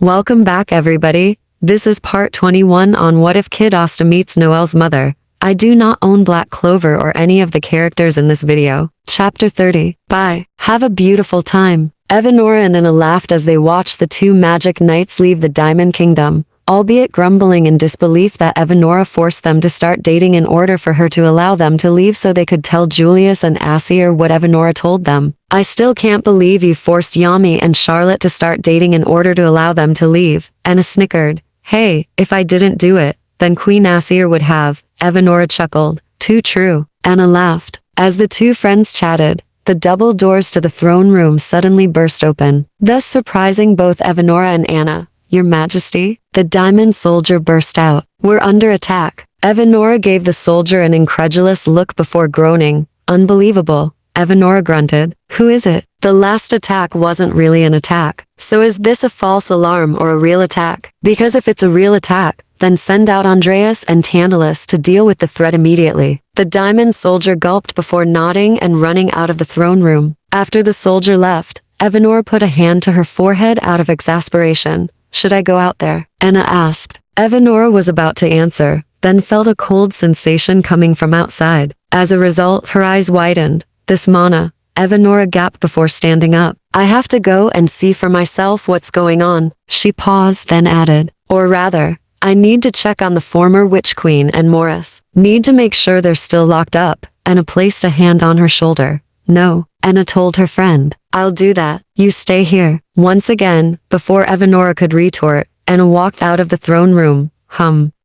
Welcome back everybody. This is part 21 on What If Kid Asta Meets Noelle's Mother. I do not own Black Clover or any of the characters in this video. Chapter 30. Bye. Have a beautiful time. Evanora and Anna laughed as they watched the two magic knights leave the Diamond Kingdom, albeit grumbling in disbelief that Evanora forced them to start dating in order for her to allow them to leave so they could tell Julius and Assier what Evanora told them. I still can't believe you forced Yami and Charlotte to start dating in order to allow them to leave. Anna snickered. Hey, if I didn't do it, then Queen Assier would have. Evanora chuckled. Too true. Anna laughed. As the two friends chatted, the double doors to the throne room suddenly burst open, thus surprising both Evanora and Anna. Your Majesty? The diamond soldier burst out. We're under attack. Evanora gave the soldier an incredulous look before groaning. Unbelievable. Evanora grunted. Who is it? The last attack wasn't really an attack. So is this a false alarm or a real attack? Because if it's a real attack, then send out Andreas and Tantalus to deal with the threat immediately. The diamond soldier gulped before nodding and running out of the throne room. After the soldier left, Evanora put a hand to her forehead out of exasperation. Should I go out there? Anna asked. Evanora was about to answer, then felt a cold sensation coming from outside. As a result, her eyes widened. This mana. Evanora gasped before standing up. I have to go and see for myself what's going on. She paused, then added. Or rather, I need to check on the former Witch Queen and Morris. Need to make sure they're still locked up. Anna placed a hand on her shoulder. No, Anna told her friend. I'll do that. You stay here. Once again, before Evanora could retort, Anna walked out of the throne room.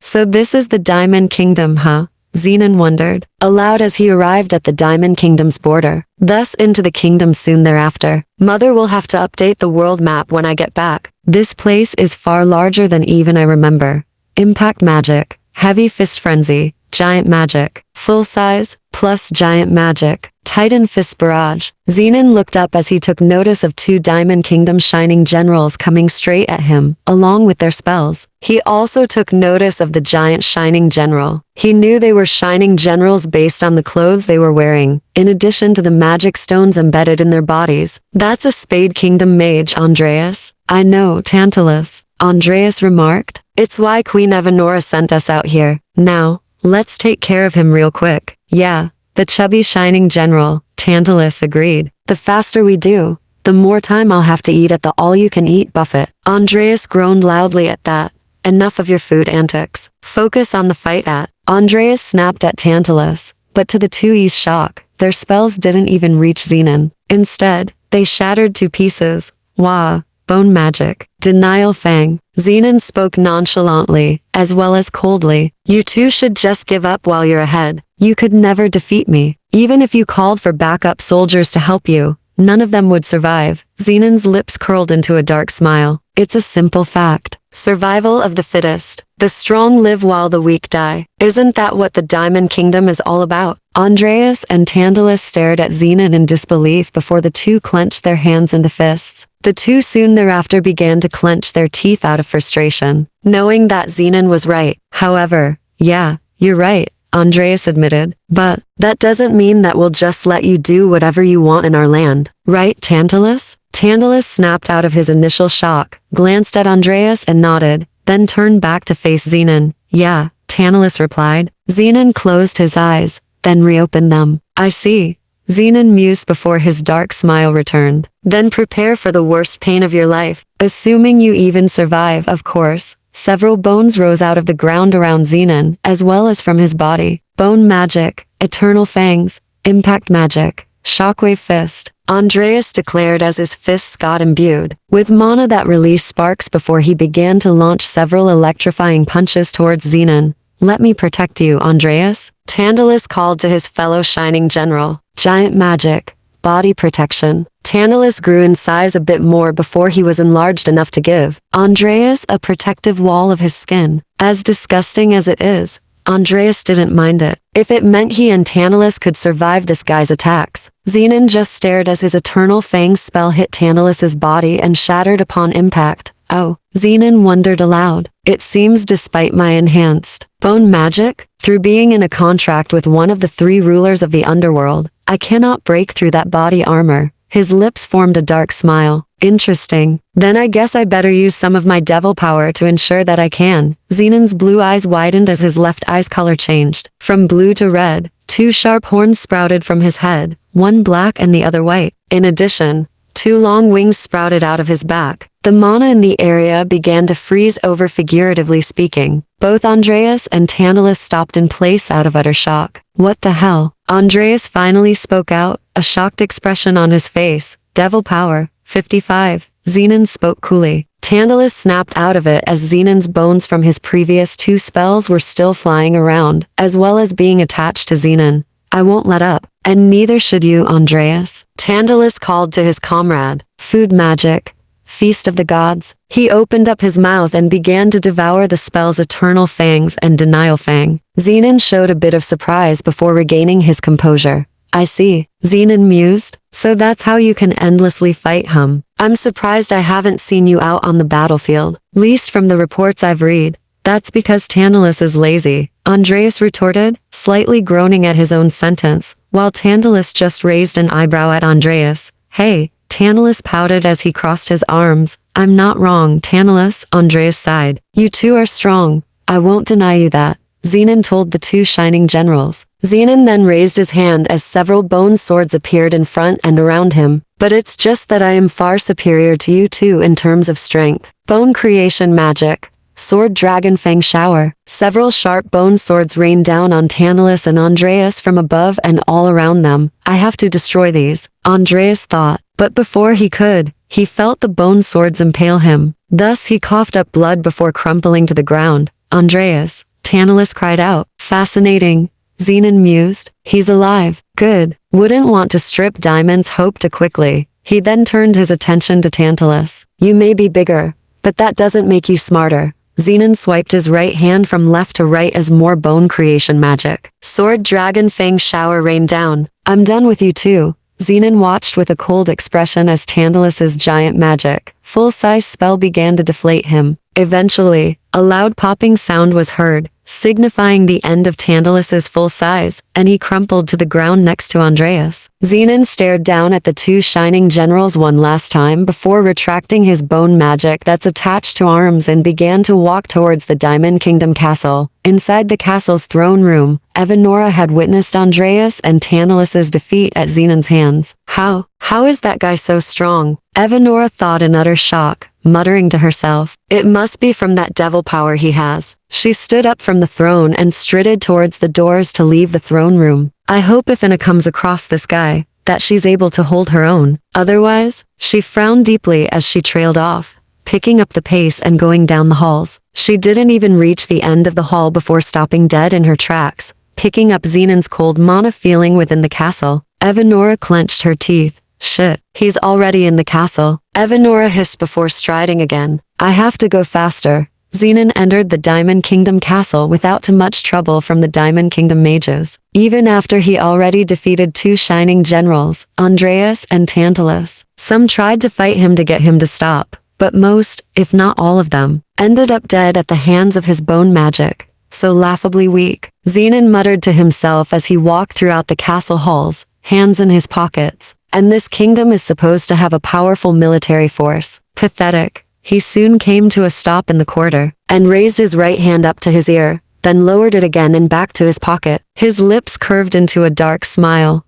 So this is the Diamond Kingdom, huh? Zenon wondered, aloud as he arrived at the Diamond Kingdom's border, thus into the kingdom soon thereafter. Mother will have to update the world map when I get back. This place is far larger than even I remember. Impact magic, heavy fist frenzy, giant magic, full size, plus giant magic, Titan fist barrage. Zenon looked up as he took notice of two Diamond Kingdom shining generals coming straight at him, along with their spells. He also took notice of the giant shining general. He knew they were shining generals based on the clothes they were wearing, in addition to the magic stones embedded in their bodies. That's a Spade Kingdom mage, Andreas. I know, Tantalus. Andreas remarked. It's why Queen Evanora sent us out here. Now, let's take care of him real quick. Yeah. The chubby shining general, Tantalus agreed. The faster we do, the more time I'll have to eat at the all-you-can-eat buffet. Andreas groaned loudly at that. Enough of your food antics. Focus on the fight at. Andreas snapped at Tantalus, but to the two's shock, their spells didn't even reach Zenon. Instead, they shattered to pieces. Wah, bone magic. Denial Fang. Zenon spoke nonchalantly, as well as coldly. You two should just give up while you're ahead. You could never defeat me. Even if you called for backup soldiers to help you, none of them would survive. Zenon's lips curled into a dark smile. It's a simple fact. Survival of the fittest. The strong live while the weak die. Isn't that what the Diamond Kingdom is all about? Andreas and Tantalus stared at Zenon in disbelief before the two clenched their hands into fists. The two soon thereafter began to clench their teeth out of frustration, knowing that Zenon was right. However, yeah, you're right, Andreas admitted. But that doesn't mean that we'll just let you do whatever you want in our land. Right, Tantalus? Tantalus snapped out of his initial shock, glanced at Andreas and nodded, then turned back to face Zenon. Yeah, Tantalus replied. Zenon closed his eyes, then reopened them. I see. Zenon mused before his dark smile returned. Then prepare for the worst pain of your life, assuming you even survive, of course. Several bones rose out of the ground around Zenon, as well as from his body. Bone magic, eternal fangs, impact magic, shockwave fist. Andreas declared as his fists got imbued with mana that released sparks before he began to launch several electrifying punches towards Zenon. Let me protect you, Andreas. Tantalus called to his fellow shining general. Giant magic, body protection. Tantalus grew in size a bit more before he was enlarged enough to give Andreas a protective wall of his skin. As disgusting as it is, Andreas didn't mind it. If it meant he and Tantalus could survive this guy's attacks. Zenon just stared as his Eternal Fang spell hit Tantalus's body and shattered upon impact. Oh, Zenon wondered aloud. It seems despite my enhanced bone magic, through being in a contract with one of the three rulers of the underworld, I cannot break through that body armor. His lips formed a dark smile. Interesting. Then I guess I better use some of my devil power to ensure that I can. Zenon's blue eyes widened as his left eye's color changed. From blue to red, two sharp horns sprouted from his head, one black and the other white. In addition, two long wings sprouted out of his back. The mana in the area began to freeze over, figuratively speaking. Both Andreas and Tantalus stopped in place out of utter shock. What the hell? Andreas finally spoke out, a shocked expression on his face. Devil power, 55. Zenon spoke coolly. Tantalus snapped out of it as Zenon's bones from his previous two spells were still flying around, as well as being attached to Zenon. I won't let up. And neither should you, Andreas. Tantalus called to his comrade. Food magic. Feast of the gods. He opened up his mouth and began to devour the spell's Eternal Fangs and Denial Fang. Zenon showed a bit of surprise before regaining his composure. I see. Zenon mused. So that's how you can endlessly fight, hum. I'm surprised I haven't seen you out on the battlefield. Least from the reports I've read. That's because Tantalus is lazy, Andreas retorted, slightly groaning at his own sentence, while Tantalus just raised an eyebrow at Andreas. Hey, Tantalus pouted as he crossed his arms. I'm not wrong, Tantalus, Andreas sighed. You two are strong. I won't deny you that, Zenon told the two shining generals. Zenon then raised his hand as several bone swords appeared in front and around him. But it's just that I am far superior to you two in terms of strength. Bone creation magic. Sword Dragon Fang Shower. Several sharp bone swords rained down on Tantalus and Andreas from above and all around them. I have to destroy these, Andreas thought. But before he could, he felt the bone swords impale him. Thus he coughed up blood before crumpling to the ground. Andreas, Tantalus cried out. Fascinating, Zenon mused. He's alive. Good. Wouldn't want to strip Diamond's hope too quickly. He then turned his attention to Tantalus. You may be bigger, but that doesn't make you smarter. Zenon swiped his right hand from left to right as more bone creation magic. Sword Dragon Fang Shower rained down. I'm done with you too. Zenon watched with a cold expression as Tantalus's giant magic, full-size spell began to deflate him. Eventually, a loud popping sound was heard, signifying the end of Tantalus's full size, and he crumpled to the ground next to Andreas. Zenon stared down at the two shining generals one last time before retracting his bone magic that's attached to arms and began to walk towards the Diamond Kingdom castle. Inside the castle's throne room, Evanora had witnessed Andreas and Tantalus's defeat at Zenon's hands. How is that guy so strong? Evanora thought in utter shock, muttering to herself. It must be from that devil power he has. She stood up from the throne and strided towards the doors to leave the throne room. I hope if Anna comes across this guy, that she's able to hold her own. Otherwise, she frowned deeply as she trailed off, picking up the pace and going down the halls. She didn't even reach the end of the hall before stopping dead in her tracks, picking up Zenon's cold mana feeling within the castle. Evanora clenched her teeth. Shit, he's already in the castle. Evanora hissed before striding again. I have to go faster. Zenon entered the Diamond Kingdom castle without too much trouble from the Diamond Kingdom mages. Even after he already defeated two shining generals, Andreas and Tantalus. Some tried to fight him to get him to stop, but most, if not all of them, ended up dead at the hands of his bone magic. So laughably weak. Zenon muttered to himself as he walked throughout the castle halls, hands in his pockets. And this kingdom is supposed to have a powerful military force. Pathetic. He soon came to a stop in the corridor, and raised his right hand up to his ear, then lowered it again and back to his pocket. His lips curved into a dark smile.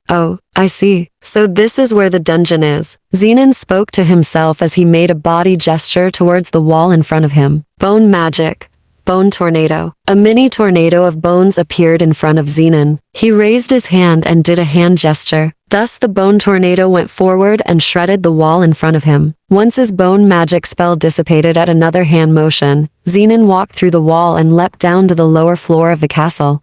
Oh, I see. So this is where the dungeon is. Zenon spoke to himself as he made a body gesture towards the wall in front of him. Bone magic. Bone tornado. A mini tornado of bones appeared in front of Zenon. He raised his hand and did a hand gesture. Thus the bone tornado went forward and shredded the wall in front of him. Once his bone magic spell dissipated at another hand motion, Zenon walked through the wall and leapt down to the lower floor of the castle.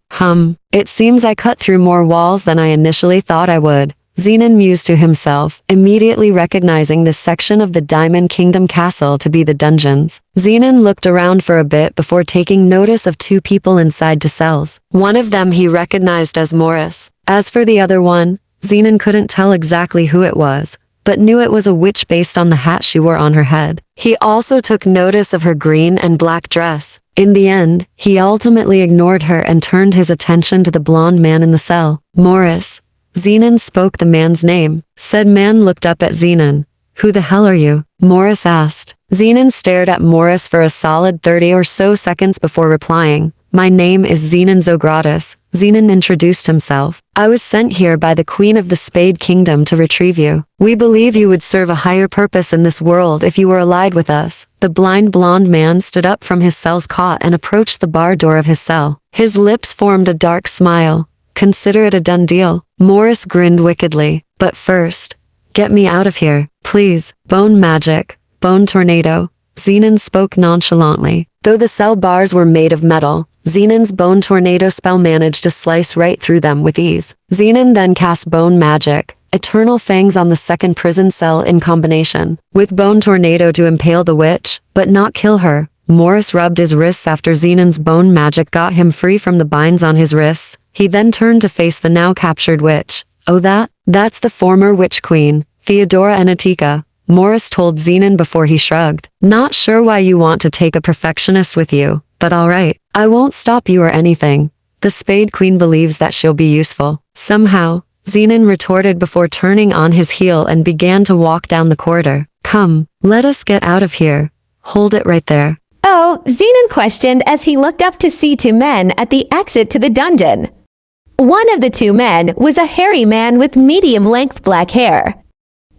It seems I cut through more walls than I initially thought I would. Zenon mused to himself, immediately recognizing this section of the Diamond Kingdom castle to be the dungeons. Zenon looked around for a bit before taking notice of two people inside two cells. One of them he recognized as Morris. As for the other one, Zenon couldn't tell exactly who it was, but knew it was a witch based on the hat she wore on her head. He also took notice of her green and black dress. In the end, he ultimately ignored her and turned his attention to the blonde man in the cell. Morris. Zenon spoke the man's name. Said man looked up at Zenon. Who the hell are you? Morris asked. Zenon stared at Morris for a solid 30 or so seconds before replying. My name is Zenon Zogratis. Zenon introduced himself. I was sent here by the Queen of the Spade Kingdom to retrieve you. We believe you would serve a higher purpose in this world if you were allied with us. The blind blonde man stood up from his cell's cot and approached the bar door of his cell. His lips formed a dark smile. Consider it a done deal. Morris grinned wickedly. But first, get me out of here, please. Bone magic. Bone tornado. Zenon spoke nonchalantly. Though the cell bars were made of metal, Zenon's bone tornado spell managed to slice right through them with ease. Zenon then cast bone magic, eternal fangs on the second prison cell in combination with bone tornado to impale the witch, but not kill her. Morris rubbed his wrists after Zenon's bone magic got him free from the binds on his wrists. He then turned to face the now captured witch. Oh that's the former witch queen, Theodora Enetika. Morris told Zenon before he shrugged. Not sure why you want to take a perfectionist with you, but alright, I won't stop you or anything. The Spade Queen believes that she'll be useful. Somehow, Zenon retorted before turning on his heel and began to walk down the corridor. Come, let us get out of here. Hold it right there. Oh, Zenon questioned as he looked up to see two men at the exit to the dungeon. One of the two men was a hairy man with medium-length black hair.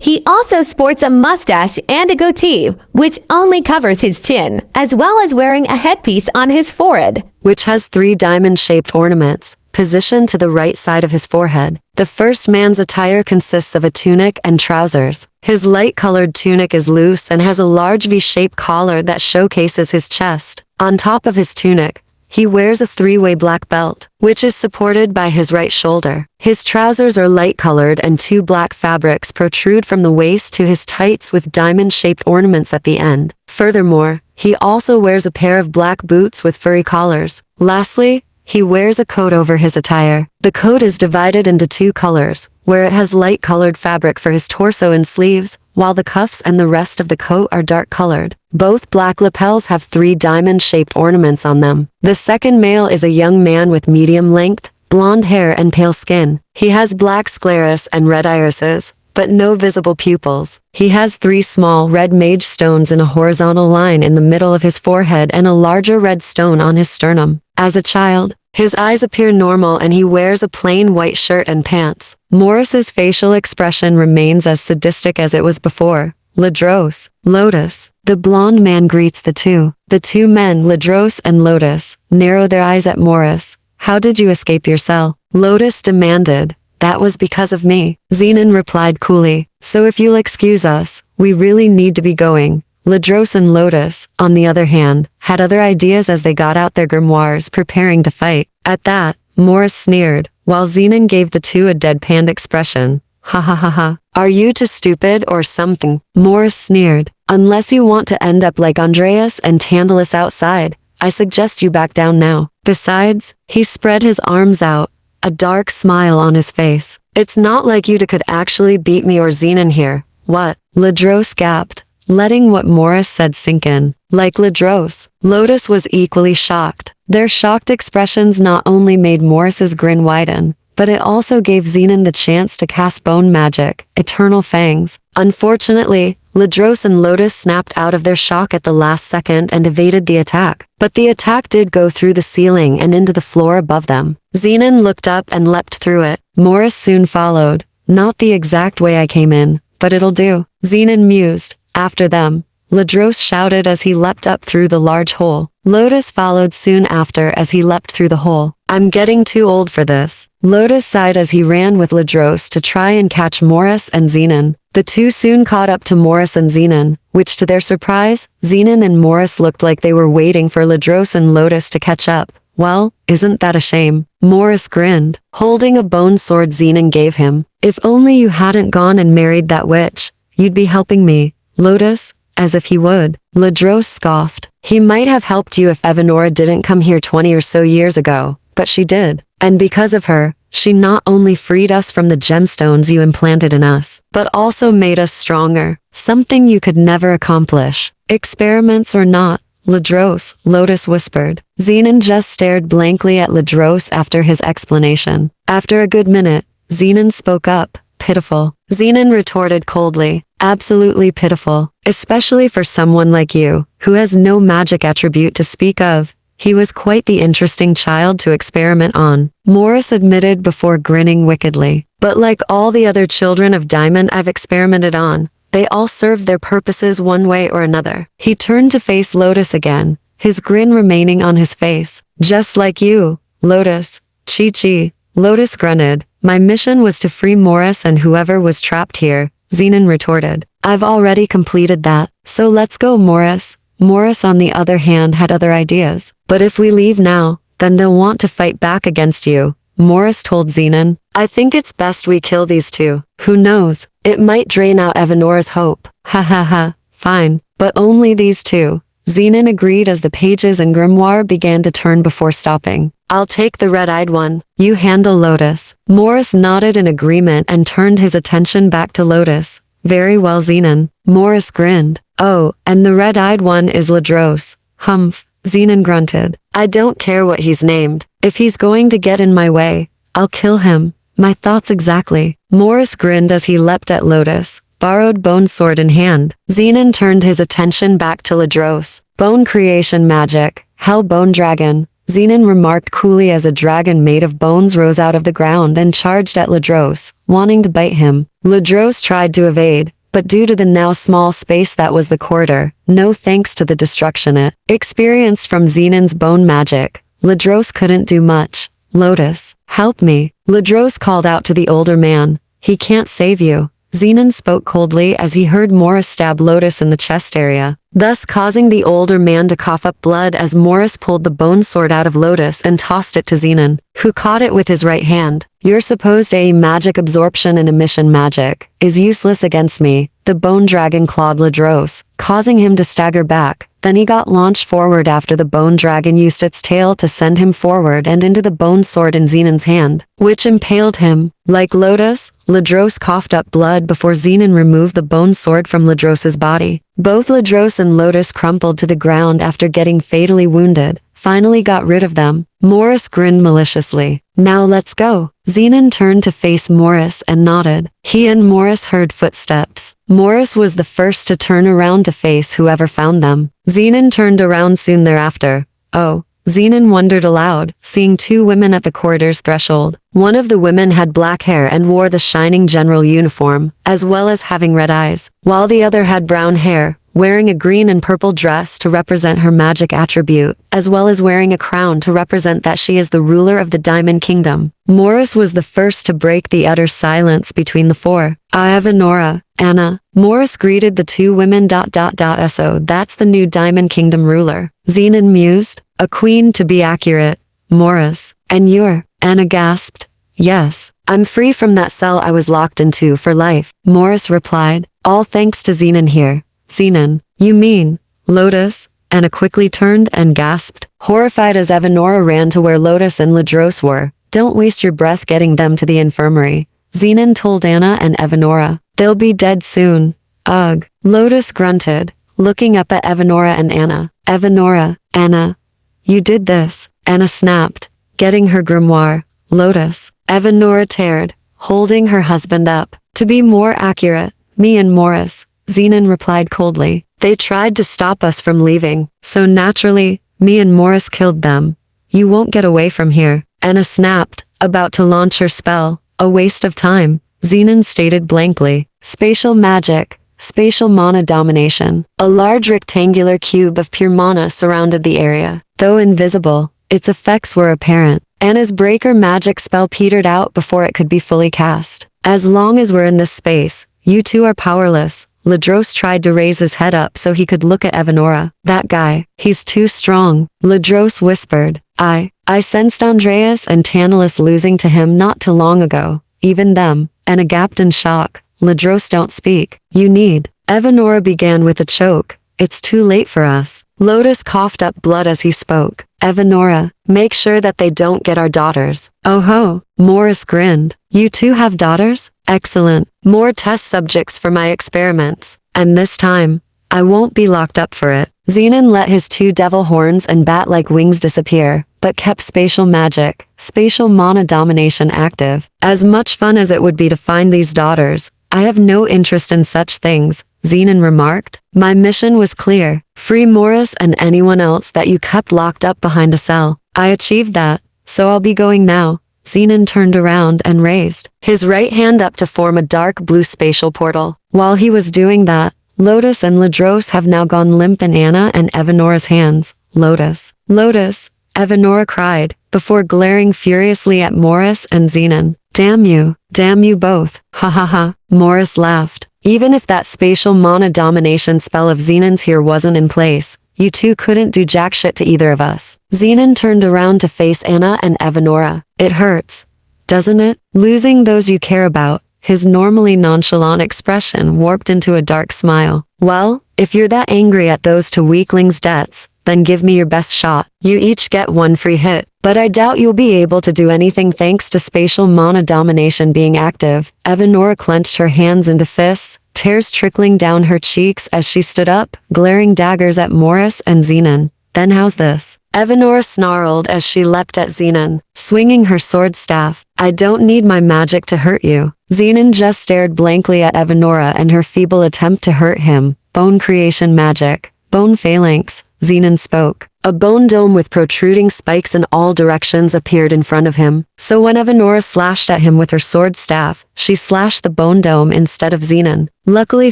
He also sports a mustache and a goatee, which only covers his chin, as well as wearing a headpiece on his forehead, which has 3 diamond-shaped ornaments, positioned to the right side of his forehead. The first man's attire consists of a tunic and trousers. His light-colored tunic is loose and has a large V-shaped collar that showcases his chest. On top of his tunic, he wears a 3-way black belt, which is supported by his right shoulder. His trousers are light-colored and 2 black fabrics protrude from the waist to his tights with diamond-shaped ornaments at the end. Furthermore, he also wears a pair of black boots with furry collars. Lastly, he wears a coat over his attire. The coat is divided into 2 colors, where it has light-colored fabric for his torso and sleeves, while the cuffs and the rest of the coat are dark-colored. Both black lapels have 3 diamond-shaped ornaments on them. The second male is a young man with medium length, blonde hair and pale skin. He has black scleras and red irises, but no visible pupils. He has 3 small red mage stones in a horizontal line in the middle of his forehead and a larger red stone on his sternum. As a child, his eyes appear normal and he wears a plain white shirt and pants. Morris's facial expression remains as sadistic as it was before. Ladros, Lotus. The blonde man greets the two. The 2 men, Ladros and Lotus, narrow their eyes at Morris. How did you escape your cell? Lotus demanded. That was because of me. Zenon replied coolly. So if you'll excuse us, we really need to be going. Ladros and Lotus, on the other hand, had other ideas as they got out their grimoires preparing to fight. At that, Morris sneered, while Zenon gave the 2 a deadpanned expression. Ha ha ha ha. Are you too stupid or something? Morris sneered. Unless you want to end up like Andreas and Tantalus outside, I suggest you back down now. Besides, he spread his arms out, a dark smile on his face. It's not like you could actually beat me or Zenon here. What? Ladros gasped, letting what Morris said sink in. Like Ladros, Lotus was equally shocked. Their shocked expressions not only made Morris's grin widen, but it also gave Zenon the chance to cast bone magic, eternal fangs. Unfortunately, Ladros and Lotus snapped out of their shock at the last second and evaded the attack. But the attack did go through the ceiling and into the floor above them. Zenon looked up and leapt through it. Morris soon followed. Not the exact way I came in, but it'll do. Zenon mused. After them, Ladros shouted as he leapt up through the large hole. Lotus followed soon after as he leapt through the hole. I'm getting too old for this. Lotus sighed as he ran with Ladros to try and catch Morris and Zenon. The 2 soon caught up to Morris and Zenon, which to their surprise, Zenon and Morris looked like they were waiting for Ladros and Lotus to catch up. Well, isn't that a shame? Morris grinned, holding a bone sword Zenon gave him. If only you hadn't gone and married that witch, you'd be helping me. Lotus, as if he would. Ladros scoffed. He might have helped you if Evanora didn't come here 20 or so years ago, but she did. And because of her, she not only freed us from the gemstones you implanted in us, but also made us stronger, something you could never accomplish. Experiments or not, Ladros, Lotus whispered. Zenon just stared blankly at Ladros after his explanation. After a good minute, Zenon spoke up. Pitiful. Zenon retorted coldly. Absolutely pitiful. Especially for someone like you, who has no magic attribute to speak of. He was quite the interesting child to experiment on, Morris admitted before grinning wickedly. But like all the other children of Diamond I've experimented on, they all served their purposes one way or another. He turned to face Lotus again, his grin remaining on his face. Just like you, Lotus. Chi-Chi. Lotus grunted. My mission was to free Morris and whoever was trapped here, Zenon retorted. I've already completed that, so let's go, Morris. Morris on the other hand had other ideas. But if we leave now, then they'll want to fight back against you, Morris told Zenon. I think it's best we kill these two. Who knows? It might drain out Evanora's hope. Ha ha ha. Fine. But only these two. Zenon agreed as the pages and grimoire began to turn before stopping. I'll take the red-eyed one. You handle Lotus. Morris nodded in agreement and turned his attention back to Lotus. Very well, Zenon. Morris grinned. Oh, and the red-eyed one is Ladros. Humph. Zenon grunted. I don't care what he's named. If he's going to get in my way, I'll kill him. My thoughts exactly. Morris grinned as he leapt at Lotus, borrowed bone sword in hand. Zenon turned his attention back to Ladros. Bone creation magic. Hell bone dragon. Zenon remarked coolly as a dragon made of bones rose out of the ground and charged at Ladros, wanting to bite him. Ladros tried to evade, but due to the now small space that was the corridor, no thanks to the destruction it experienced from Zenon's bone magic, Ladros couldn't do much. Lotus, help me. Ladros called out to the older man. He can't save you. Zenon spoke coldly as he heard Morris stab Lotus in the chest area, thus causing the older man to cough up blood as Morris pulled the bone sword out of Lotus and tossed it to Zenon, who caught it with his right hand. Your supposed magic absorption and emission magic is useless against me, the bone dragon clawed Ladros, causing him to stagger back. Then he got launched forward after the bone dragon used its tail to send him forward and into the bone sword in Zenon's hand, which impaled him. Like Lotus, Ladros coughed up blood before Zenon removed the bone sword from Ladros's body. Both Ladros and Lotus crumpled to the ground after getting fatally wounded, finally got rid of them. Morris grinned maliciously. Now let's go. Zenon turned to face Morris and nodded. He and Morris heard footsteps. Morris was the first to turn around to face whoever found them. Zenon turned around soon thereafter. Oh. Zenon wondered aloud, seeing two women at the corridor's threshold. One of the women had black hair and wore the shining general uniform, as well as having red eyes, while the other had brown hair, wearing a green and purple dress to represent her magic attribute, as well as wearing a crown to represent that she is the ruler of the Diamond Kingdom. Morris was the first to break the utter silence between the four. I have Enora, Anna. Morris greeted the two women. So that's the new Diamond Kingdom ruler. Zenon mused. A queen to be accurate. Morris. And you're? Anna gasped. Yes. I'm free from that cell I was locked into for life. Morris replied. All thanks to Zenon here. Zenon. You mean? Lotus? Anna quickly turned and gasped, horrified as Evanora ran to where Lotus and Ladros were. Don't waste your breath getting them to the infirmary. Zenon told Anna and Evanora. They'll be dead soon. Ugh. Lotus grunted, looking up at Evanora and Anna. Evanora, Anna. You did this, Anna snapped, getting her grimoire. Lotus. Evanora teared, holding her husband up. To be more accurate, me and Morris, Zenon replied coldly. They tried to stop us from leaving, so naturally, me and Morris killed them. You won't get away from here, Anna snapped, about to launch her spell. A waste of time, Zenon stated blankly. Spatial magic. Spatial mana domination. A large rectangular cube of pure mana surrounded the area. Though invisible, its effects were apparent. Anna's breaker magic spell petered out before it could be fully cast. As long as we're in this space, you two are powerless. Ladros tried to raise his head up so he could look at Evanora. That guy, he's too strong. Ladros whispered. I sensed Andreas and Tantalus losing to him not too long ago. Even them. Anna gasped in shock. Ladros don't speak. You need. Evanora began with a choke. It's too late for us. Lotus coughed up blood as he spoke. Evanora, make sure that they don't get our daughters. Oh ho. Morris grinned. You two have daughters? Excellent. More test subjects for my experiments. And this time, I won't be locked up for it. Zenon let his two devil horns and bat-like wings disappear, but kept spatial magic, spatial mana domination active. As much fun as it would be to find these daughters, I have no interest in such things, Zenon remarked. My mission was clear. Free Morris and anyone else that you kept locked up behind a cell. I achieved that, so I'll be going now. Zenon turned around and raised his right hand up to form a dark blue spatial portal. While he was doing that, Lotus and Ladros have now gone limp in Anna and Evanora's hands. Lotus. Lotus, Evanora cried, before glaring furiously at Morris and Zenon. Damn you both. Ha ha ha. Morris laughed. Even if that spatial mana domination spell of Zenon's here wasn't in place, you two couldn't do jack shit to either of us. Zenon turned around to face Anna and Evanora. It hurts, doesn't it? Losing those you care about. His normally nonchalant expression warped into a dark smile. Well, if you're that angry at those two weaklings' deaths, then give me your best shot. You each get one free hit. But I doubt you'll be able to do anything thanks to spatial mana domination being active. Evanora clenched her hands into fists, tears trickling down her cheeks as she stood up, glaring daggers at Morris and Zenon. Then how's this? Evanora snarled as she leapt at Zenon, swinging her sword staff. I don't need my magic to hurt you. Zenon just stared blankly at Evanora and her feeble attempt to hurt him. Bone creation magic. Bone phalanx. Zenon spoke. A bone dome with protruding spikes in all directions appeared in front of him. So when Evanora slashed at him with her sword staff, she slashed the bone dome instead of Zenon. Luckily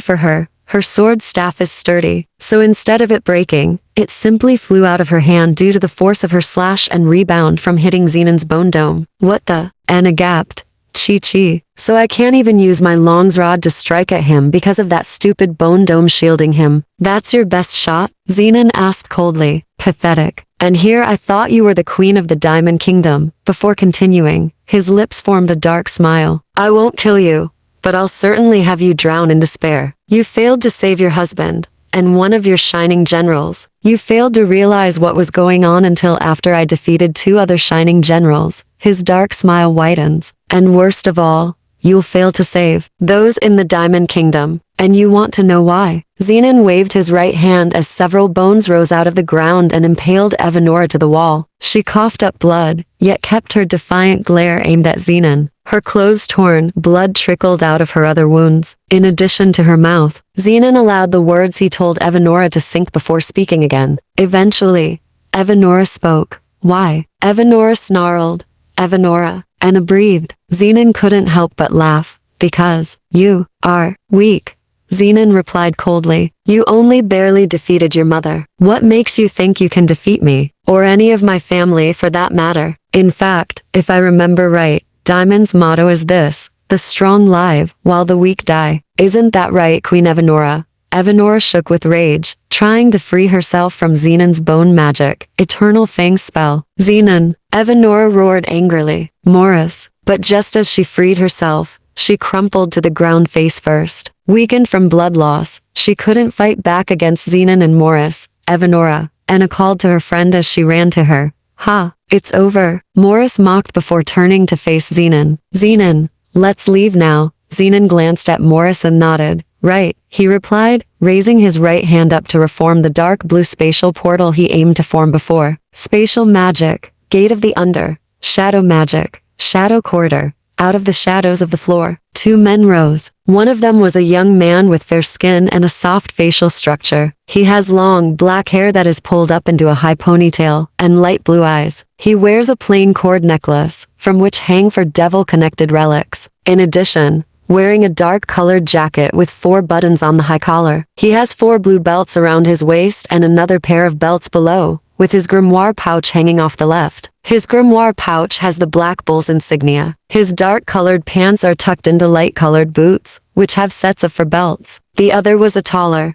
for her, her sword staff is sturdy, so instead of it breaking, it simply flew out of her hand due to the force of her slash and rebound from hitting Zenon's bone dome. What the? Anna gasped. Chi. So I can't even use my longs rod to strike at him because of that stupid bone dome shielding him. That's your best shot? Zenon asked coldly. Pathetic. And here I thought you were the queen of the Diamond Kingdom. Before continuing, his lips formed a dark smile. I won't kill you, but I'll certainly have you drown in despair. You failed to save your husband, and one of your shining generals. You failed to realize what was going on until after I defeated two other shining generals. His dark smile widens. And worst of all, you'll fail to save those in the Diamond Kingdom. And you want to know why? Zenon waved his right hand as several bones rose out of the ground and impaled Evanora to the wall. She coughed up blood, yet kept her defiant glare aimed at Zenon. Her clothes torn, blood trickled out of her other wounds. In addition to her mouth, Zenon allowed the words he told Evanora to sink before speaking again. Eventually, Evanora spoke. Why? Evanora snarled. Evanora. Anna breathed. Zenon couldn't help but laugh. Because you are weak. Zenon replied coldly. You only barely defeated your mother. What makes you think you can defeat me? Or any of my family for that matter? In fact, if I remember right, Diamond's motto is this: the strong live, while the weak die. Isn't that right, Queen Evanora? Evanora shook with rage, trying to free herself from Zenon's bone magic, eternal fang spell. Zenon, Evanora roared angrily. Morris. But just as she freed herself, she crumpled to the ground face first. Weakened from blood loss, she couldn't fight back against Zenon and Morris. Evanora, Anna called to her friend as she ran to her. Ha, it's over. Morris mocked before turning to face Zenon. Zenon, let's leave now. Zenon glanced at Morris and nodded. Right, he replied, raising his right hand up to reform the dark blue spatial portal he aimed to form before. Spatial magic, gate of the under, shadow magic, shadow corridor, out of the shadows of the floor. Two men rose. One of them was a young man with fair skin and a soft facial structure. He has long, black hair that is pulled up into a high ponytail, and light blue eyes. He wears a plain cord necklace, from which hang four devil-connected relics. In addition, wearing a dark-colored jacket with 4 buttons on the high collar. He has 4 blue belts around his waist and another pair of belts below, with his grimoire pouch hanging off the left. His grimoire pouch has the Black Bull's insignia. His dark-colored pants are tucked into light-colored boots, which have sets of 4 belts. The other was a taller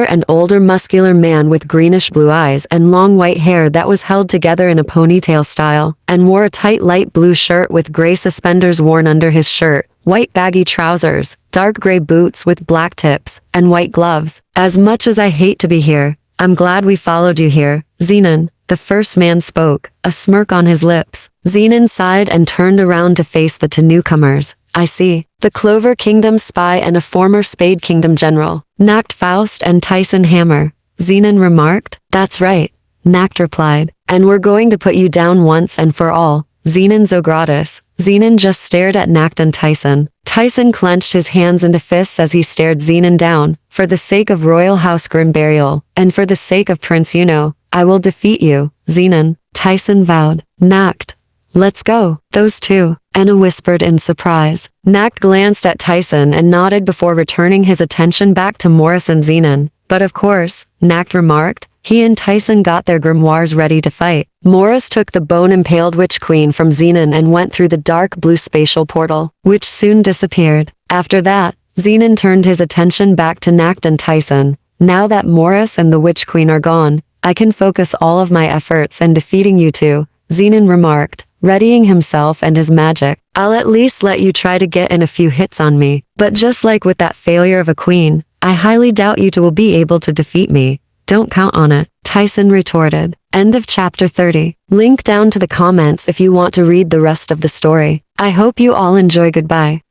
and older muscular man with greenish-blue eyes and long white hair that was held together in a ponytail style, and wore a tight light blue shirt with gray suspenders worn under his shirt, white baggy trousers, dark gray boots with black tips, and white gloves. As much as I hate to be here, I'm glad we followed you here, Zenon. The first man spoke, a smirk on his lips. Zenon sighed and turned around to face the 2 newcomers. I see. The Clover Kingdom spy and a former Spade Kingdom general. Nacht Faust and Tyson Hammer. Zenon remarked. That's right. Nacht replied. And we're going to put you down once and for all. Zenon Zogratis. Zenon just stared at Nacht and Tyson. Tyson clenched his hands into fists as he stared Zenon down. For the sake of Royal House Grimburial, and for the sake of Prince Yuno, I will defeat you, Zenon. Tyson vowed. Nacht. Let's go. Those two. Anna whispered in surprise. Nacht glanced at Tyson and nodded before returning his attention back to Morris and Zenon. But of course, Nacht remarked, he and Tyson got their grimoires ready to fight. Morris took the bone-impaled witch queen from Zenon and went through the dark blue spatial portal, which soon disappeared. After that, Zenon turned his attention back to Nacht and Tyson. Now that Morris and the witch queen are gone, I can focus all of my efforts in defeating you two, Zenon remarked, readying himself and his magic. I'll at least let you try to get in a few hits on me. But just like with that failure of a queen, I highly doubt you two will be able to defeat me. Don't count on it, Tyson retorted. End of chapter 30. Link down to the comments if you want to read the rest of the story. I hope you all enjoy. Goodbye.